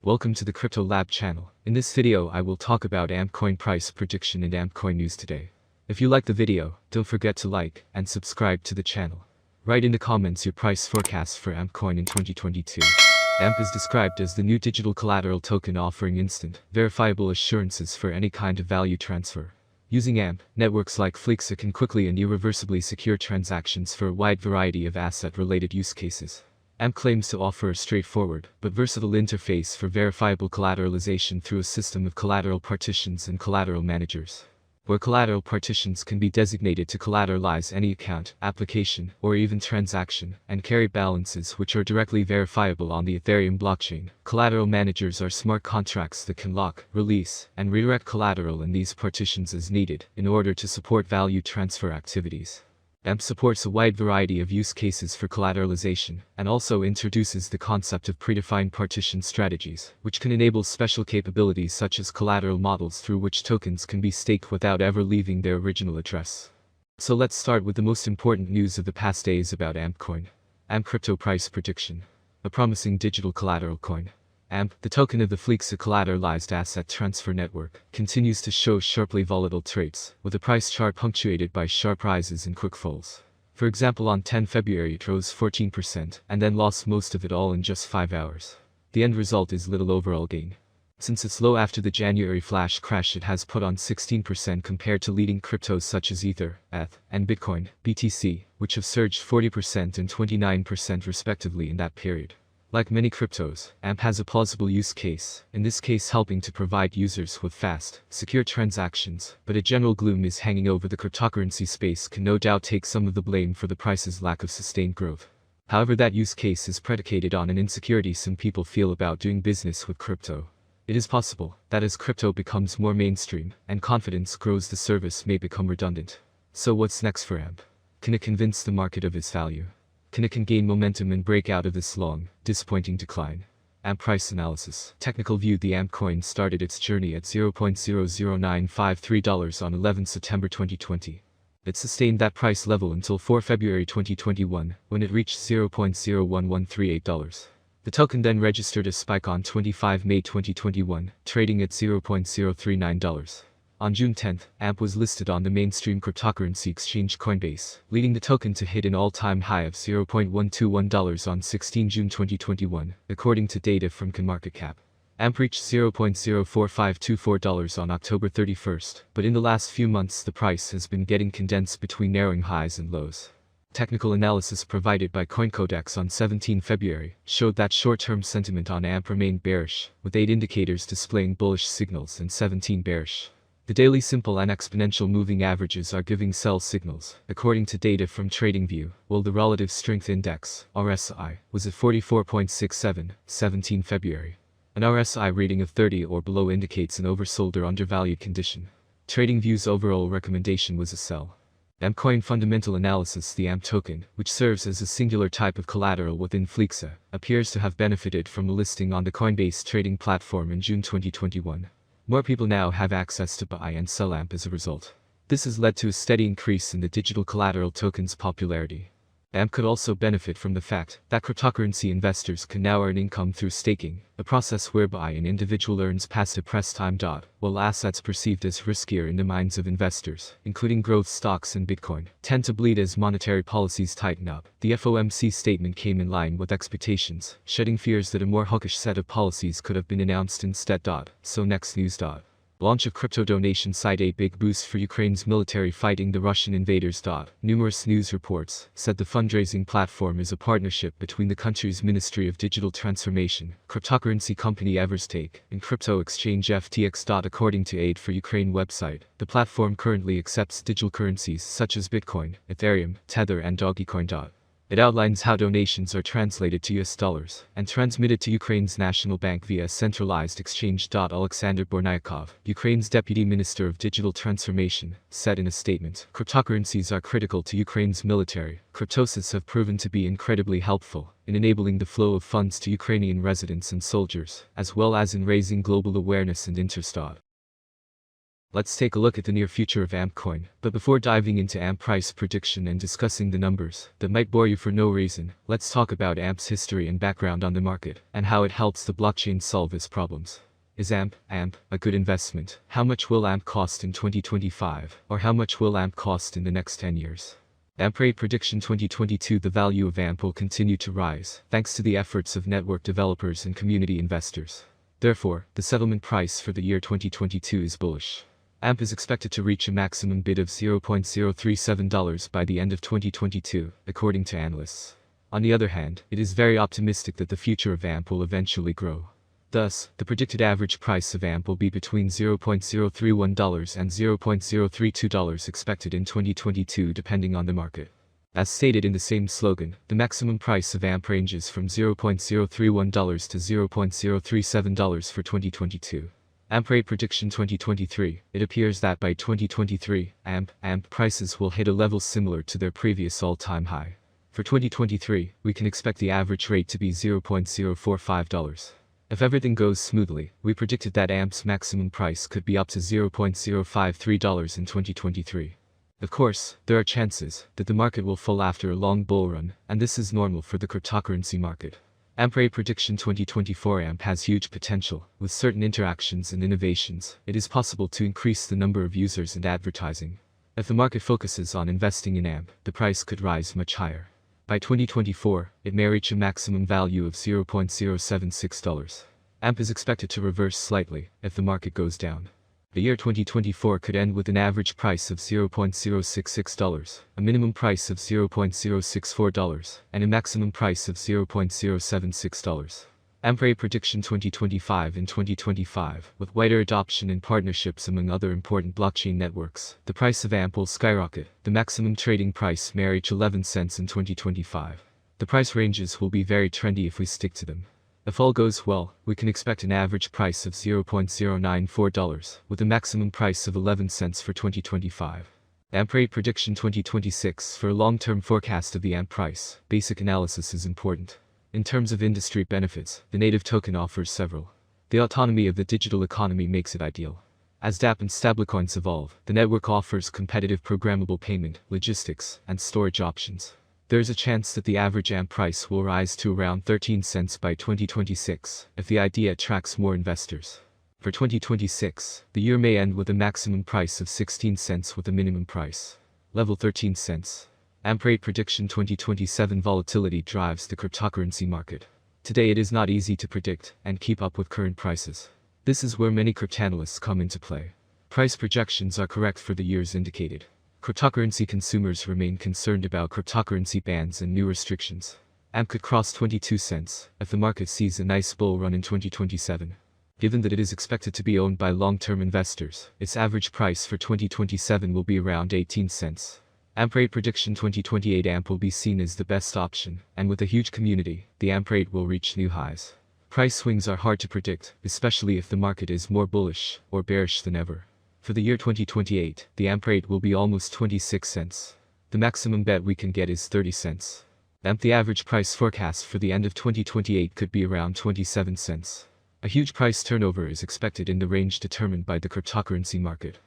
Welcome to the Crypto Lab channel. In this video I will talk about AMP coin price prediction and AMP coin news today. If you like the video, don't forget to like and subscribe to the channel. Write in the comments your price forecast for AMP coin in 2022. AMP is described as the new digital collateral token offering instant, verifiable assurances for any kind of value transfer. Using AMP, networks like Flickr can quickly and irreversibly secure transactions for a wide variety of asset-related use cases. AMP claims to offer a straightforward but versatile interface for verifiable collateralization through a system of collateral partitions and collateral managers, where collateral partitions can be designated to collateralize any account, application, or even transaction, and carry balances which are directly verifiable on the Ethereum blockchain. Collateral managers are smart contracts that can lock, release, and redirect collateral in these partitions as needed in order to support value transfer activities. AMP supports a wide variety of use cases for collateralization, and also introduces the concept of predefined partition strategies, which can enable special capabilities such as collateral models through which tokens can be staked without ever leaving their original address. So let's start with the most important news of the past days about AMP coin. AMP crypto price prediction. A promising digital collateral coin. AMP, the token of the Flickr collateralized asset transfer network, continues to show sharply volatile traits, with a price chart punctuated by sharp rises and quick falls. For example, on 10 February it rose 14% and then lost most of it all in just 5 hours. The end result is little overall gain. Since its low after the January flash crash, it has put on 16% compared to leading cryptos such as Ether, ETH, and Bitcoin, BTC, which have surged 40% and 29% respectively in that period. Like many cryptos, AMP has a plausible use case, in this case helping to provide users with fast, secure transactions, but a general gloom is hanging over the cryptocurrency space can no doubt take some of the blame for the price's lack of sustained growth. However, that use case is predicated on an insecurity some people feel about doing business with crypto. It is possible that as crypto becomes more mainstream and confidence grows, the service may become redundant. So what's next for AMP? Can it convince the market of its value? Can it gain momentum and break out of this long, disappointing decline? AMP price analysis. Technical view. The AMP coin started its journey at $0.00953 on 11 September 2020. It sustained that price level until 4 February 2021, when it reached $0.01138. The token then registered a spike on 25 May 2021, trading at $0.039. On June 10, AMP was listed on the mainstream cryptocurrency exchange Coinbase, leading the token to hit an all-time high of $0.121 on 16 June 2021, according to data from CoinMarketCap. AMP reached $0.04524 on October 31, but in the last few months the price has been getting condensed between narrowing highs and lows. Technical analysis provided by CoinCodex on 17 February showed that short-term sentiment on AMP remained bearish, with 8 indicators displaying bullish signals and 17 bearish. The daily simple and exponential moving averages are giving sell signals, according to data from TradingView, while the Relative Strength Index, RSI, was at 44.67, 17 February. An RSI rating of 30 or below indicates an oversold or undervalued condition. TradingView's overall recommendation was a sell. AMP coin fundamental analysis. The AMP token, which serves as a singular type of collateral within Flickr, appears to have benefited from a listing on the Coinbase trading platform in June 2021. More people now have access to buy and sell AMP as a result. This has led to a steady increase in the digital collateral token's popularity. AMP could also benefit from the fact that cryptocurrency investors can now earn income through staking, a process whereby an individual earns passive press time. While assets perceived as riskier in the minds of investors, including growth stocks and Bitcoin, tend to bleed as monetary policies tighten up. The FOMC statement came in line with expectations, shedding fears that a more hawkish set of policies could have been announced instead. So next news. Launch of crypto donation site. A big boost for Ukraine's military fighting the Russian invaders. Numerous news reports said the fundraising platform is a partnership between the country's Ministry of Digital Transformation, cryptocurrency company Everstake, and crypto exchange FTX. According to Aid for Ukraine website, the platform currently accepts digital currencies such as Bitcoin, Ethereum, Tether, and Dogecoin. It outlines how donations are translated to US dollars and transmitted to Ukraine's national bank via a centralized exchange. Alexander Bornyakov, Ukraine's Deputy Minister of Digital Transformation, said in a statement, "Cryptocurrencies are critical to Ukraine's military. Cryptoses have proven to be incredibly helpful in enabling the flow of funds to Ukrainian residents and soldiers, as well as in raising global awareness and interest." Let's take a look at the near future of AMP coin. But before diving into AMP price prediction and discussing the numbers that might bore you for no reason, let's talk about AMP's history and background on the market, and how it helps the blockchain solve its problems. Is AMP a good investment? How much will AMP cost in 2025? Or how much will AMP cost in the next 10 years? AMP rate prediction 2022. The value of AMP will continue to rise, thanks to the efforts of network developers and community investors. Therefore, the settlement price for the year 2022 is bullish. AMP is expected to reach a maximum bid of $0.037 by the end of 2022, according to analysts. On the other hand, it is very optimistic that the future of AMP will eventually grow. Thus, the predicted average price of AMP will be between $0.031 and $0.032 expected in 2022 depending on the market. As stated in the same slogan, the maximum price of AMP ranges from $0.031 to $0.037 for 2022. AMP rate prediction 2023. It appears that by 2023, AMP prices will hit a level similar to their previous all-time high. For 2023, we can expect the average rate to be $0.045. If everything goes smoothly, we predicted that AMP's maximum price could be up to $0.053 in 2023. Of course, there are chances that the market will fall after a long bull run, and this is normal for the cryptocurrency market. AMP rate prediction 2024. AMP has huge potential. With certain interactions and innovations, it is possible to increase the number of users and advertising. If the market focuses on investing in AMP, the price could rise much higher. By 2024, it may reach a maximum value of $0.076. AMP is expected to reverse slightly if the market goes down. The year 2024 could end with an average price of $0.066, a minimum price of $0.064, and a maximum price of $0.076. AMP rate prediction 2025. In 2025, with wider adoption and partnerships among other important blockchain networks, the price of AMP will skyrocket. The maximum trading price may reach 11 cents in 2025. The price ranges will be very trendy if we stick to them. If all goes well, we can expect an average price of $0.094, with a maximum price of 11 cents for 2025. AMP rate prediction 2026. For a long-term forecast of the AMP price, basic analysis is important. In terms of industry benefits, the native token offers several. The autonomy of the digital economy makes it ideal. As dApp and stablecoins evolve, the network offers competitive programmable payment, logistics, and storage options. There is a chance that the average AMP price will rise to around 13 cents by 2026, if the idea attracts more investors. For 2026, the year may end with a maximum price of 16 cents with a minimum price level 13 cents. AMP rate prediction 2027. Volatility drives the cryptocurrency market. Today it is not easy to predict and keep up with current prices. This is where many cryptanalysts come into play. Price projections are correct for the years indicated. Cryptocurrency consumers remain concerned about cryptocurrency bans and new restrictions. AMP could cross 22 cents if the market sees a nice bull run in 2027. Given that it is expected to be owned by long-term investors, its average price for 2027 will be around 18 cents. AMP rate prediction 2028. AMP will be seen as the best option, and with a huge community, the AMP rate will reach new highs. Price swings are hard to predict, especially if the market is more bullish or bearish than ever. For the year 2028, the AMP rate will be almost 26 cents. The maximum bet we can get is 30 cents. AMP the average price forecast for the end of 2028 could be around 27 cents. A huge price turnover is expected in the range determined by the cryptocurrency market.